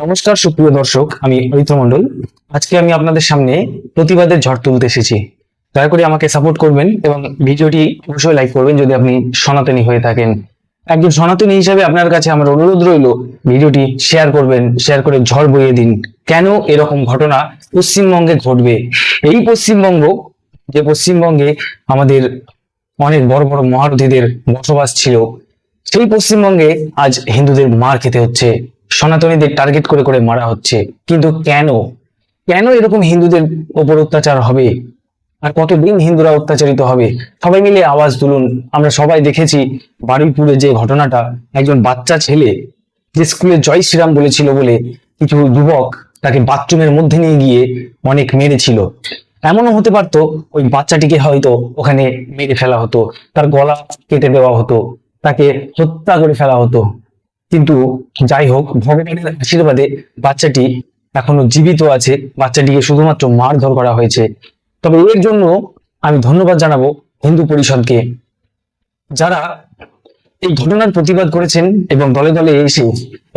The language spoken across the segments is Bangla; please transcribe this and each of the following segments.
নমস্কার সুপ্রিয় দর্শক, আমি অরিত্র মণ্ডল। আজকে আমি আপনাদের সামনে প্রতিবাদের ঝড় তুলতে এসেছি। দয়া করে আমাকে সাপোর্ট করবেন এবং ভিডিওটি অবশ্যই লাইক করবেন যদি আপনি সনাতনী হয়ে থাকেন। একজন সনাতনী হিসেবে আপনার কাছে আমার অনুরোধ রইল, ভিডিওটি শেয়ার করবেন, শেয়ার করে ঝড় বইয়ে দিন। কেন এরকম ঘটনা পশ্চিমবঙ্গে ঘটবে? এই পশ্চিমবঙ্গ, যে পশ্চিমবঙ্গে আমাদের অনেক বড় বড় মহারথীদের বসবাস ছিল, সেই পশ্চিমবঙ্গে আজ হিন্দুদের মার খেতে হচ্ছে, সনাতনীদের টার্গেট করে করে মারা হচ্ছে। কিন্তু কেন কেন এরকম হিন্দুদের ওপর অত্যাচার হবে? আর কতদিন হিন্দুরা অত্যাচারিত হবে? সবাই মিলে আওয়াজ তুলুন। আমরা সবাই দেখেছি বারুইপুরে যে ঘটনাটা, একজন বাচ্চা ছেলে যে স্কুলে জয় শ্রীরাম বলেছিল বলে কিছু যুবক তাকে বাথরুমের মধ্যে নিয়ে গিয়ে অনেক মেরেছিল। এমনও হতে পারতো ওই বাচ্চাটিকে হয়তো ওখানে মেরে ফেলা হতো, তার গলা কেটে দেওয়া হতো, তাকে হত্যা করে ফেলা হতো। কিন্তু যাই হোক, ভগবানের আশীর্বাদে বাচ্চাটি এখনো জীবিত আছে। বাচ্চাটিকে শুধুমাত্র মারধর করা হয়েছে। তবে এর জন্য আমি ধন্যবাদ জানাবো হিন্দু পরিষদকে, যারা এই ঘটনার প্রতিবাদ করেছেন এবং দলে দলে এসে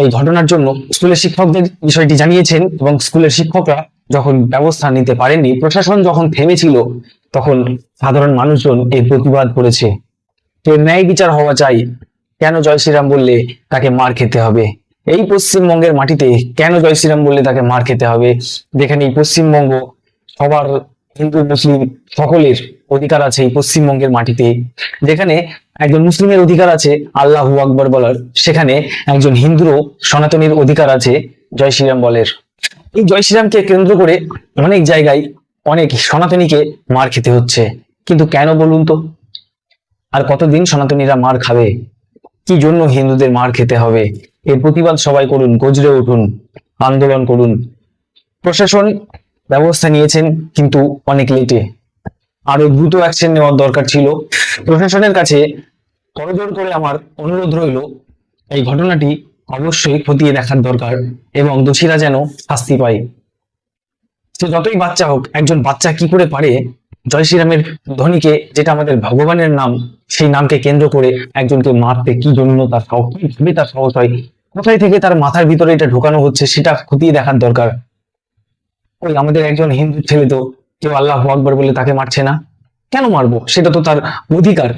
এই ঘটনার জন্য স্কুলের শিক্ষকদের বিষয়টি জানিয়েছেন। এবং স্কুলের শিক্ষকরা যখন ব্যবস্থা নিতে পারেননি, প্রশাসন যখন থেমেছিল, তখন সাধারণ মানুষজন এই প্রতিবাদ করেছে। তো ন্যায় বিচার হওয়া চাই। কেন জয় শ্রীরাম বললে তাকে মার খেতে হবে? এই পশ্চিমবঙ্গের মাটিতে কেন জয় শ্রীরাম বললে তাকে মার খেতে হবে? যেখানে এই পশ্চিমবঙ্গ সবার, হিন্দু মুসলিম সকলের অধিকার আছে এই পশ্চিমবঙ্গের মাটিতে। যেখানে একজন মুসলিমের অধিকার আছে আল্লাহু আকবার বলার, সেখানে একজন হিন্দুরও, সনাতনীর অধিকার আছে জয় শ্রীরাম বলের। এই জয় শ্রীরামকে কেন্দ্র করে অনেক জায়গায় অনেক সনাতনীকে মার খেতে হচ্ছে। কিন্তু কেন বলুন তো? আর কতদিন সনাতনীরা মার খাবে? কি জন্য হিন্দুদের মার খেতে হবে? এর প্রতিবাদ সবাই করুন, গর্জে উঠুন, আন্দোলন করুন। প্রশাসন ব্যবস্থা নিয়েছেন কিন্তু অনেক লেটে। আরো দ্রুত অ্যাকশন নেওয়ার দরকার ছিল। প্রশাসনের কাছে করজোড় করে আমার অনুরোধ রইল, এই ঘটনাটি অবশ্যই খতিয়ে দেখার দরকার এবং দোষীরা যেন শাস্তি পায়। সে যতই বাচ্চা হোক, একজন বাচ্চা কি করে পারে জয় শ্রীরামের ধ্বনিকে, যেটা আমাদের ভগবানের নাম, সেই নামকে কেন্দ্র করে একজনকে মারতে? কি জন্য তার সাহস, কিভাবে তার সাহস হয়? কোথায় থেকে তার মাথার ভিতরে এটা ঢোকানো হচ্ছে, সেটা খতিয়ে দেখার দরকার। ওই আমাদের একজন হিন্দু ছেলে তো কেউ আল্লাহু আকবার বলে তাকে মারছে না। কেন মারবো? সেটা তো তার অধিকার,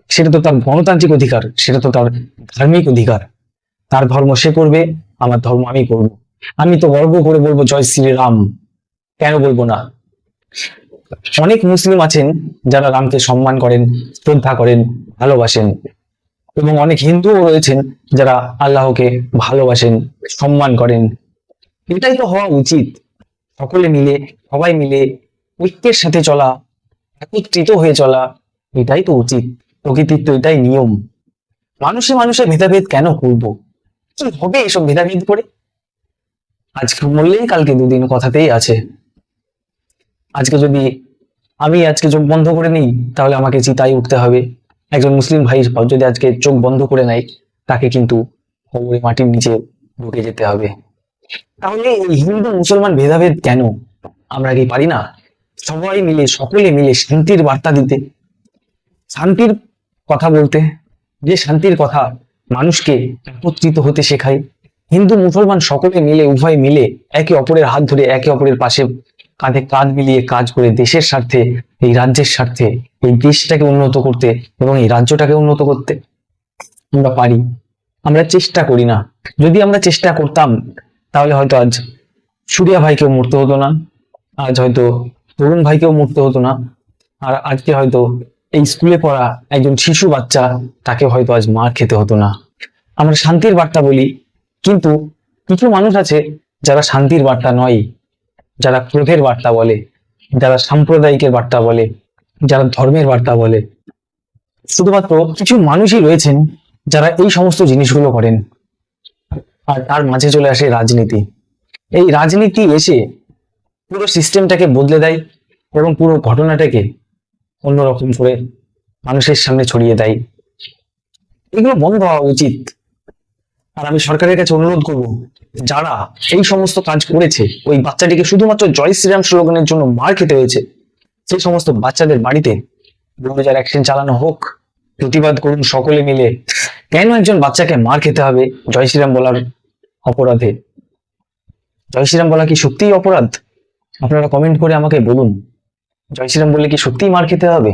সেটা তো তার গণতান্ত্রিক অধিকার, সেটা তো তার ধার্মিক অধিকার। তার ধর্ম সে করবে, আমার ধর্ম আমি করব। আমি তো গর্ব করে বলবো জয় শ্রীরাম, কেন বলবো না? অনেক মুসলিম আছেন যারা রামকে সম্মান করেন, শ্রদ্ধা করেন, ভালোবাসেন। এবং অনেক হিন্দুও রয়েছেন যারা আল্লাহকে ভালোবাসেন, সম্মান করেন। এটাই তো হওয়া উচিত। সকলে মিলে, সবাই মিলে ঐক্যের সাথে চলা, একত্রিত হয়ে চলা, এটাই তো উচিত। প্রকৃতির তো এটাই নিয়ম। মানুষে মানুষে ভেদাভেদ কেন করবো? কি হবে এসব ভেদাভেদ করে? আজকে মরলেই কালকে দুদিন কথাতেই আছে। আজকে যদি আমি আজকে চোখ বন্ধ করে নিই, তাহলে আমাকে চিতায় উঠতে হবে। একজন মুসলিম ভাই যদি আজকে চোখ বন্ধ করে নেয়, তাকে কিন্তু কবরে মাটির নিচে ঢুকে যেতে হবে। তাহলে এই হিন্দু মুসলমান ভেদাভেদ কেন? আমরা কি পারি না সবাই মিলে, সকলে মিলে শান্তির বার্তা দিতে, শান্তির কথা বলতে? যে শান্তির কথা মানুষকে একত্রিত হতে শেখায়। হিন্দু মুসলমান সকলে মিলে, উভয় মিলে একে অপরের হাত ধরে, একে অপরের পাশে কাঁধে কাঁধ মিলিয়ে কাজ করে দেশের স্বার্থে, এই রাজ্যের স্বার্থে, এই দেশটাকে উন্নত করতে এবং এই রাজ্যটাকে উন্নত করতে আমরা পারি। আমরা চেষ্টা করি না। যদি আমরা চেষ্টা করতাম, তাহলে হয়তো আজ সুরিয়া ভাইকেও মরতে হতো না, আজ হয়তো তরুণ ভাইকেও মরতে হতো না, আর আজকে হয়তো এই স্কুলে পড়া একজন শিশু বাচ্চা, তাকে হয়তো আজ মার খেতে হতো না। আমরা শান্তির বার্তা বলি, কিন্তু কিছু মানুষ আছে যারা শান্তির বার্তা নয়, যারা ক্রোধের বার্তা বলে, যারা সাম্প্রদায়িকের বার্তা বলে, যারা ধর্মের বার্তা বলে। শুধুমাত্র কিছু মানুষই রয়েছেন যারা এই সমস্ত জিনিসগুলো করেন। আর তার মাঝে চলে আসে রাজনীতি। এই রাজনীতি এসে পুরো সিস্টেমটাকে বদলে দেয় এবং পুরো ঘটনাটাকে অন্যরকম করে মানুষের সামনে ছড়িয়ে দেয়। এগুলো বন্ধ হওয়া উচিত। আর আমি সরকারের কাছে অনুরোধ করব, যারা এই সমস্ত কাজ করেছে, ওই বাচ্চাটিকে শুধুমাত্র জয় শ্রীরাম স্লোগানের জন্য মার খেতে হয়েছে, সেই সমস্ত বাচ্চাদের বাড়িতে বুলডোজার অ্যাকশন চালানো হোক। প্রতিবাদ করুন সকলে মিলে। কেন একজন বাচ্চাকে মার খেতে হবে জয় শ্রীরাম বলার অপরাধে? জয় শ্রীরাম বলা কি সত্যিই অপরাধ? আপনারা কমেন্ট করে আমাকে বলুন, জয় শ্রীরাম বললে কি সত্যিই মার খেতে হবে?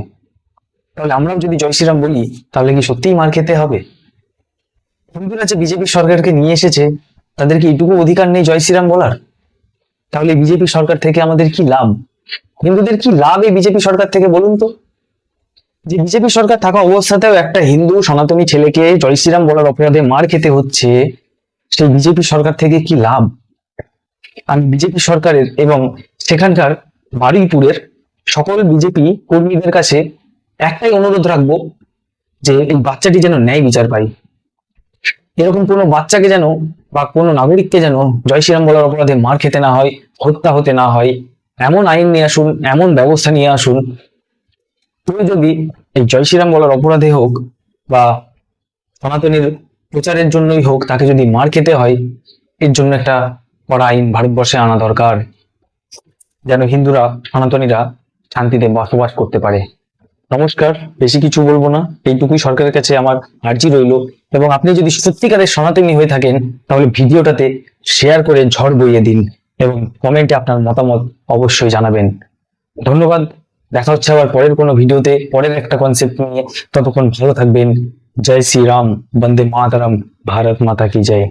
তাহলে আমরাও যদি জয় শ্রীরাম বলি তাহলে কি সত্যিই মার খেতে হবে? হিন্দুরা যে বিজেপি সরকারকে নিয়ে এসেছে, তাদের কি এইটুকু অধিকার নেই জয় শ্রীরাম বলার? তাহলে বিজেপি সরকার থেকে আমাদের কি লাভ? হিন্দুদের কি লাভ এই বিজেপি সরকার থেকে বলুন তো? যে বিজেপি সরকার থাকা অবস্থাতেও একটা হিন্দু সনাতনী ছেলেকে জয় শ্রীরাম বলার অপরাধে মার খেতে হচ্ছে, সেই বিজেপি সরকার থেকে কি লাভ? আমি বিজেপি সরকারের এবং সেখানকার বারুইপুরের সকল বিজেপি কর্মীদের কাছে একটাই অনুরোধ রাখবো, যে এই বাচ্চাটি যেন ন্যায় বিচার পায়। এরকম কোনো বাচ্চাকে যেন বা কোনো নাগরিককে যেন জয় শ্রীরাম বলার অপরাধে মার খেতে না হয়, হত্যা হতে না হয়, এমন আইন নিয়ে আসুন, এমন ব্যবস্থা নিয়ে আসুন। তুমি যদি এই জয় শ্রীরাম বলার অপরাধে হোক বা সনাতনীর প্রচারের জন্যই হোক, তাকে যদি মার খেতে হয়, এর জন্য একটা কড়া আইন ভারতবর্ষে আনা দরকার, যেন হিন্দুরা সনাতনীরা শান্তিতে বসবাস করতে পারে। নমস্কার, বেশি কিছু বলবো না, এইটুকুই সরকারের কাছে আমার আর্জি রইল। এবং আপনি যদি সত্যিকারের সনাতনী হয়ে থাকেন তাহলে ভিডিওটাতে শেয়ার করে ঝড় বইয়ে দিন এবং কমেন্টে আপনার মতামত অবশ্যই জানাবেন। ধন্যবাদ। দেখা হচ্ছে আবার পরের কোনো ভিডিওতে, পরের একটা কনসেপ্ট নিয়ে। ততক্ষণ ভালো থাকবেন। জয় শ্রী রাম, বন্দে মাতরম, ভারত মাতা কি জয়।